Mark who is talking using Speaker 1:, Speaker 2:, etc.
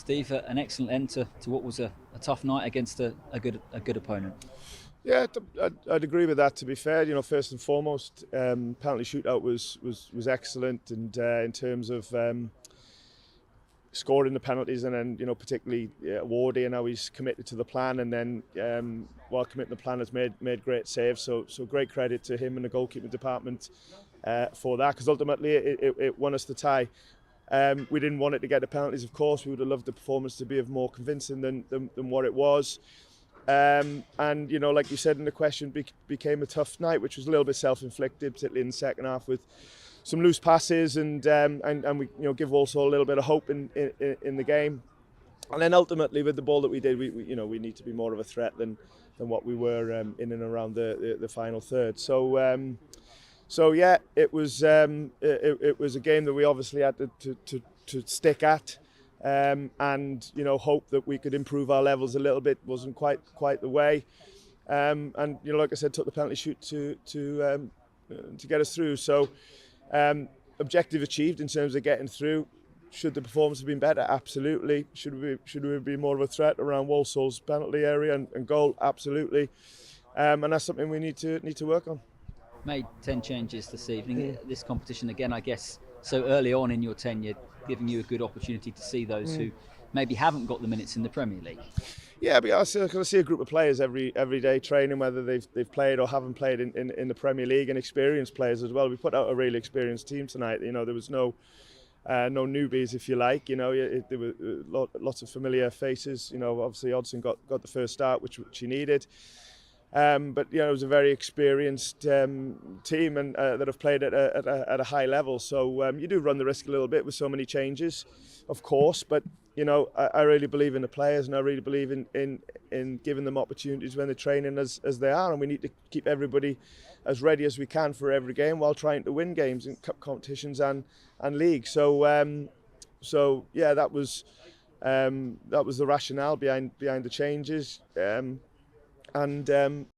Speaker 1: Steve, an excellent end to what was a tough night against a good opponent.
Speaker 2: Yeah, I'd agree with that. To be fair, first and foremost, penalty shootout was excellent, and in terms of scoring the penalties, and then particularly Wardy and how he's committed to the plan, and then while committing the plan has made great saves. So great credit to him and the goalkeeping department for that, because ultimately it won us the tie. We didn't want it to get the penalties, of course. We would have loved the performance to be more convincing than what it was. And like you said in the question, became a tough night, which was a little bit self-inflicted, particularly in the second half, with some loose passes, and we give Walsall a little bit of hope in the game. And then ultimately with the ball that we did, we need to be more of a threat than what we were in and around the final third. So yeah, it was a game that we obviously had to stick at, and hope that we could improve our levels a little bit. Wasn't quite the way, and like I said, took the penalty shoot to get us through. So objective achieved in terms of getting through. Should the performance have been better? Absolutely. Should we be more of a threat around Walsall's penalty area and goal? Absolutely. And that's something we need to work on.
Speaker 1: Made 10 changes this evening. This competition, again, I guess, so early on in your tenure, giving you a good opportunity to see those who maybe haven't got the minutes in the Premier League.
Speaker 2: Yeah, but I see a group of players every day training, whether they've played or haven't played in the Premier League, and experienced players as well. We put out a really experienced team tonight. There was no newbies, if you like. There were lots of familiar faces. Obviously Odson got the first start, which he needed. But it was a very experienced team, and that have played at a high level. So you do run the risk a little bit with so many changes, of course. But I really believe in the players, and I really believe in giving them opportunities when they're training as they are. And we need to keep everybody as ready as we can for every game, while trying to win games in cup competitions and leagues. So yeah, that was the rationale behind the changes. And